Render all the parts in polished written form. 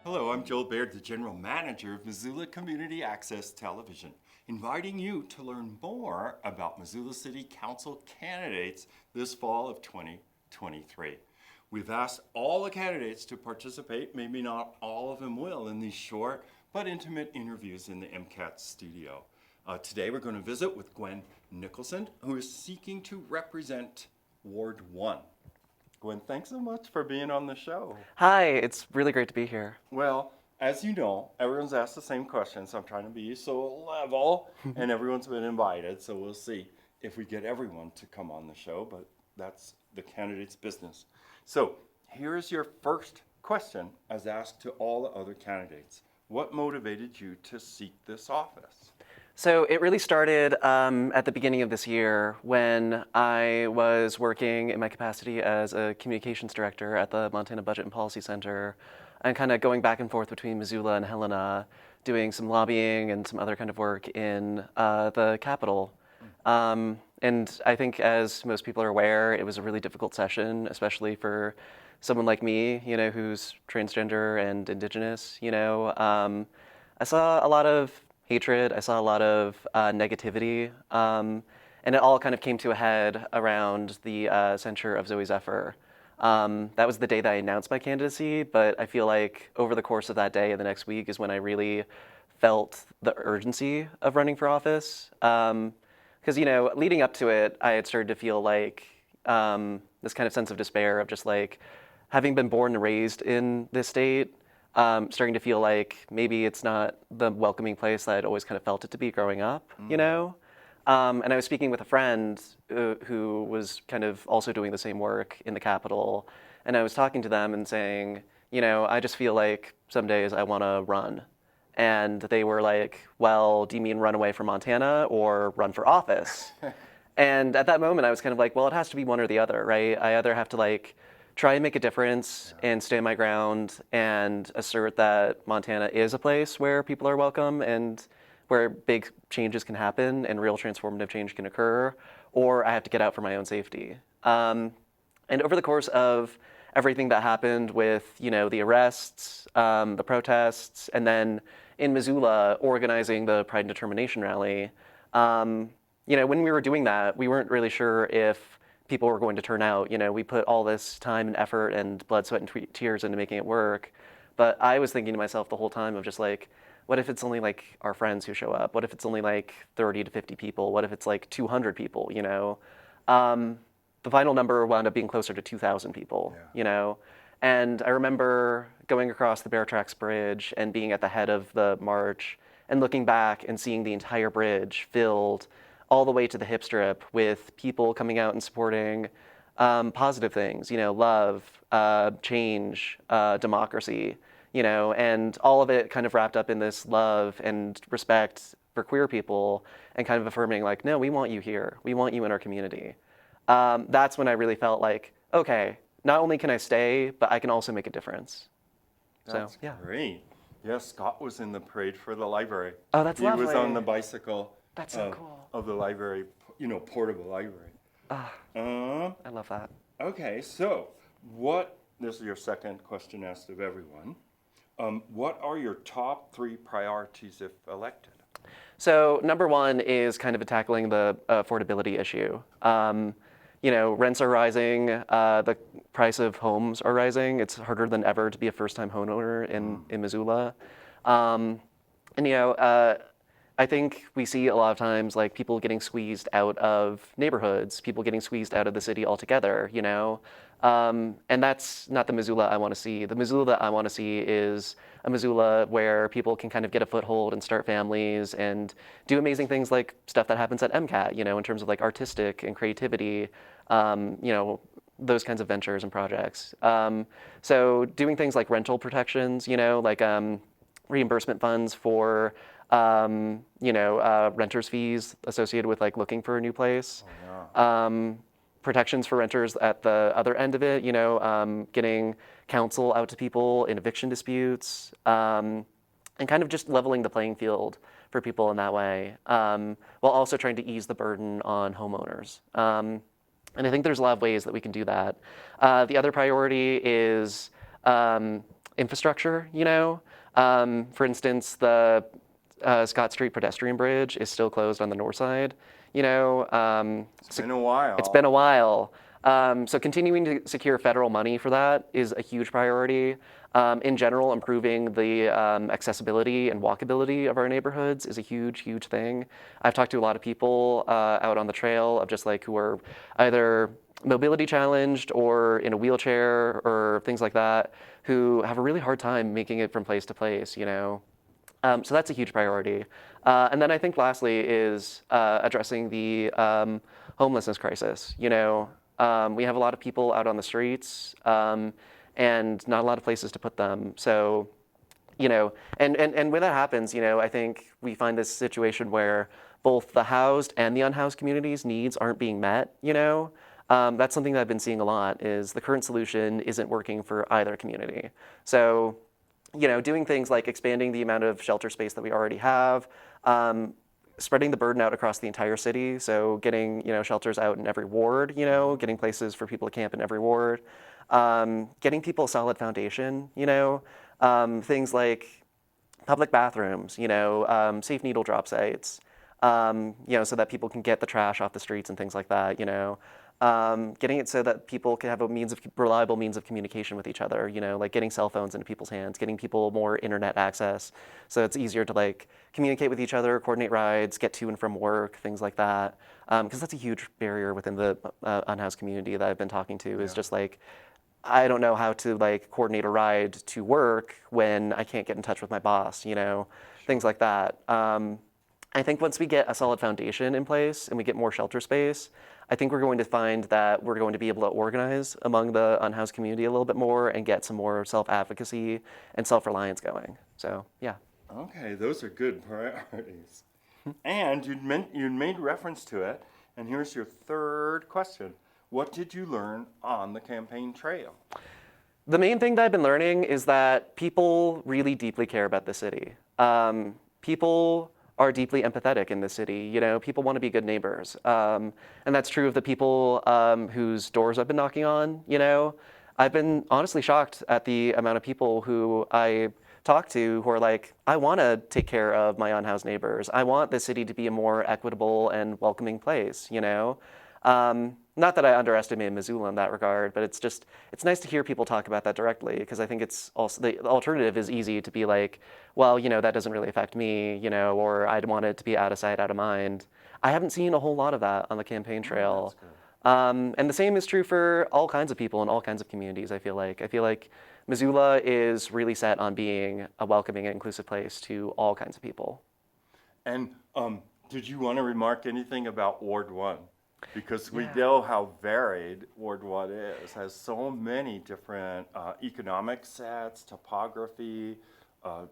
Hello, I'm Joel Baird, the General Manager of Missoula Community Access Television, inviting you to learn more about Missoula City Council candidates this fall of 2023. We've asked all the candidates to participate, maybe not all of them will, in these short but intimate interviews in the MCAT studio. Today we're going to visit with Gwen Nicholson, who is seeking to represent Ward 1. Gwen, thanks so much for being on the show. Hi, it's really great to be here. Well, as you know, everyone's asked the same question, so I'm trying to be so level, and everyone's been invited, so we'll see if we get everyone to come on the show, but that's the candidate's business. So here is your first question as asked to all the other candidates. What motivated you to seek this office? So it really started at the beginning of this year when I was working in my capacity as a communications director at the Montana Budget and Policy Center and kind of going back and forth between Missoula and Helena, doing some lobbying and some other kind of work in the Capitol. And I think, as most people are aware, it was a really difficult session, especially for someone like me, who's transgender and indigenous. I saw a lot of hatred. I saw a lot of negativity, and it all kind of came to a head around the censure of Zoe Zephyr. That was the day that I announced my candidacy, but I feel like over the course of that day and the next week is when I really felt the urgency of running for office. Because, leading up to it, I had started to feel like this kind of sense of despair of just like having been born and raised in this state, starting to feel like maybe it's not the welcoming place that I'd always kind of felt it to be growing up, And I was speaking with a friend who was kind of also doing the same work in the Capitol, and I was talking to them and saying, I just feel like some days I want to run. And they were like, well, do you mean run away from Montana or run for office? And at that moment, I was kind of like, well, it has to be one or the other, right? I either have to try and make a difference and stand my ground and assert that Montana is a place where people are welcome and where big changes can happen and real transformative change can occur, or I have to get out for my own safety. And over the course of everything that happened with, the arrests, the protests, and then in Missoula organizing the Pride and Determination rally, when we were doing that, we weren't really sure if people were going to turn out. We put all this time and effort and blood, sweat, and tears into making it work. But I was thinking to myself the whole time of just what if it's only our friends who show up? What if it's only 30 to 50 people? What if it's 200 people, The final number wound up being closer to 2,000 people, And I remember going across the Bear Tracks Bridge and being at the head of the march and looking back and seeing the entire bridge filled all the way to the hip strip with people coming out and supporting positive things, love, change, democracy, and all of it kind of wrapped up in this love and respect for queer people and kind of affirming no, we want you here. We want you in our community. That's when I really felt okay, not only can I stay, but I can also make a difference. That's great. Yeah, Scott was in the parade for the library. Oh, that's lovely. He was on the bicycle. That's so cool. Of the library, portable library. I love that. Okay, so this is your second question asked of everyone. What are your top 3 priorities if elected? So number one is kind of tackling the affordability issue. Rents are rising, the price of homes are rising. It's harder than ever to be a first-time homeowner in Missoula. I think we see a lot of times people getting squeezed out of neighborhoods, people getting squeezed out of the city altogether, and that's not the Missoula I want to see. The Missoula that I want to see is a Missoula where people can kind of get a foothold and start families and do amazing things like stuff that happens at MCAT, in terms of artistic and creativity, those kinds of ventures and projects. So doing things like rental protections, reimbursement funds for renters' fees associated with looking for a new place. Protections for renters at the other end of it, getting counsel out to people in eviction disputes, and kind of just leveling the playing field for people in that way, while also trying to ease the burden on homeowners. And I think there's a lot of ways that we can do that. The other priority is infrastructure, For instance, the Scott Street pedestrian bridge is still closed on the north side, It's been a while. It's been a while. So continuing to secure federal money for that is a huge priority. In general, improving the accessibility and walkability of our neighborhoods is a huge, huge thing. I've talked to a lot of people out on the trail of just like who are either mobility challenged or in a wheelchair or things like that, who have a really hard time making it from place to place, So that's a huge priority. And then I think lastly is addressing the homelessness crisis. We have a lot of people out on the streets and not a lot of places to put them. So, and when that happens, I think we find this situation where both the housed and the unhoused communities' needs aren't being met, That's something that I've been seeing a lot is the current solution isn't working for either community. So, doing things like expanding the amount of shelter space that we already have, spreading the burden out across the entire city. So getting, shelters out in every ward, getting places for people to camp in every ward, getting people a solid foundation, things like public bathrooms, safe needle drop sites, so that people can get the trash off the streets and things like that, getting it so that people can have reliable means of communication with each other, like getting cell phones into people's hands, getting people more internet access, so it's easier to like communicate with each other, coordinate rides, get to and from work, things like that, because that's a huge barrier within the unhoused community that I've been talking to is just like, I don't know how to like coordinate a ride to work when I can't get in touch with my boss, things like that. I think once we get a solid foundation in place and we get more shelter space, I think we're going to find that we're going to be able to organize among the unhoused community a little bit more and get some more self-advocacy and self-reliance going. So, yeah. Okay, those are good priorities. And you made reference to it, and here's your third question. What did you learn on the campaign trail? The main thing that I've been learning is that people really deeply care about the city. People are deeply empathetic in the city. People want to be good neighbors. And that's true of the people whose doors I've been knocking on, I've been honestly shocked at the amount of people who I talk to who are like, I want to take care of my unhoused neighbors. I want the city to be a more equitable and welcoming place, Not that I underestimate Missoula in that regard, but it's nice to hear people talk about that directly, because I think it's also, the alternative is easy to be like, well, that doesn't really affect me, or I'd want it to be out of sight, out of mind. I haven't seen a whole lot of that on the campaign trail. And the same is true for all kinds of people in all kinds of communities, I feel like. I feel like Missoula is really set on being a welcoming and inclusive place to all kinds of people. And did you want to remark anything about Ward 1? Because we know how varied Ward 1 is. Has so many different economic sets, topography,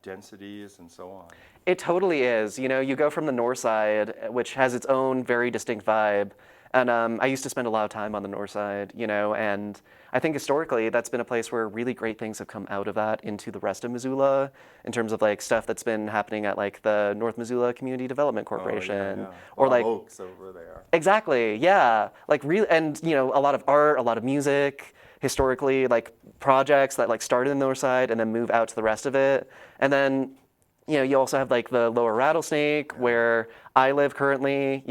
densities, and so on. It totally is. You go from the north side, which has its own very distinct vibe. And I used to spend a lot of time on the north side, and I think historically that's been a place where really great things have come out of that into the rest of Missoula in terms of like stuff that's been happening at like the North Missoula Community Development Corporation. Or like Oaks over there. Exactly, yeah. Like real, and a lot of art, a lot of music, historically like projects that like started in the north side and then move out to the rest of it. And then you also have like the Lower Rattlesnake where I live currently,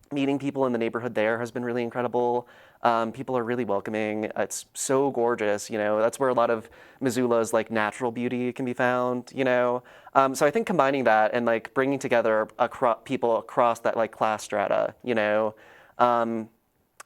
meeting people in the neighborhood there has been really incredible. People are really welcoming. It's so gorgeous, That's where a lot of Missoula's like natural beauty can be found, So I think combining that and like bringing together people across that like class strata,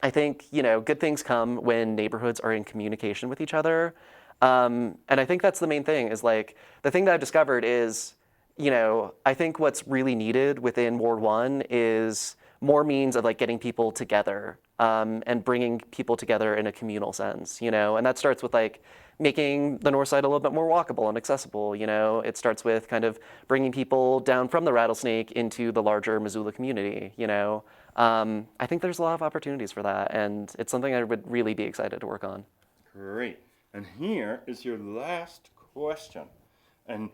I think good things come when neighborhoods are in communication with each other. And I think that's the main thing. Is like the thing that I've discovered is, I think what's really needed within Ward 1 is more means of like getting people together and bringing people together in a communal sense, and that starts with like making the north side a little bit more walkable and accessible, It starts with kind of bringing people down from the Rattlesnake into the larger Missoula community, I think there's a lot of opportunities for that, and it's something I would really be excited to work on. Great. And here is your last question, and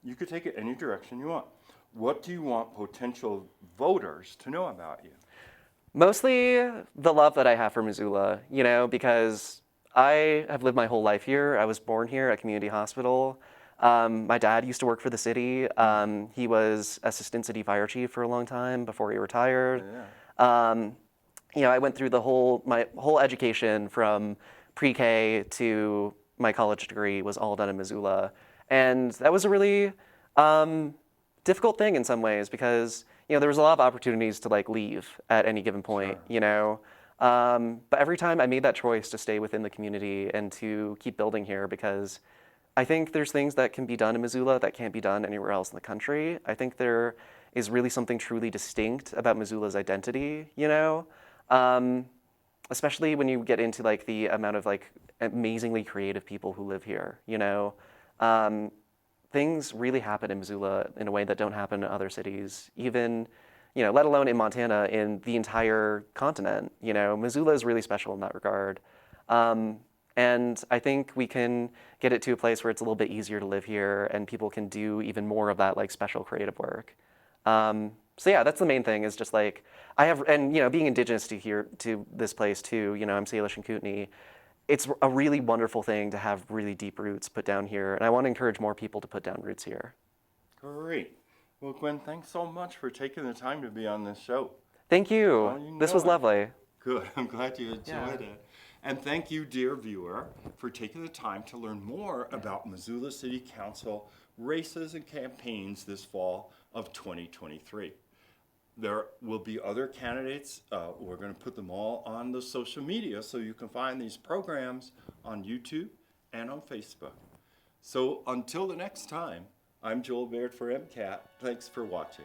you could take it any direction you want. What do you want potential voters to know about you? Mostly the love that I have for Missoula, because I have lived my whole life here. I was born here at Community Hospital. My dad used to work for the city. He was assistant city fire chief for a long time before he retired. Um, I went through my whole education from pre-K to my college degree was all done in Missoula. And that was a really difficult thing in some ways because, there was a lot of opportunities to like leave at any given point, But every time I made that choice to stay within the community and to keep building here because I think there's things that can be done in Missoula that can't be done anywhere else in the country. I think there is really something truly distinct about Missoula's identity, especially when you get into like the amount of like amazingly creative people who live here, Things really happen in Missoula in a way that don't happen in other cities, even, let alone in Montana, in the entire continent. Missoula is really special in that regard. And I think we can get it to a place where it's a little bit easier to live here and people can do even more of that like special creative work. So yeah, that's the main thing is just like, being indigenous to this place too, I'm Salish and Kootenai. It's a really wonderful thing to have really deep roots put down here. And I want to encourage more people to put down roots here. Great. Well, Gwen, thanks so much for taking the time to be on this show. Thank you. Well, This was lovely. Good. I'm glad you enjoyed it. And thank you, dear viewer, for taking the time to learn more about Missoula City Council races and campaigns this fall of 2023. There will be other candidates. We're going to put them all on the social media so you can find these programs on YouTube and on Facebook. So until the next time, I'm Joel Baird for MCAT. Thanks for watching.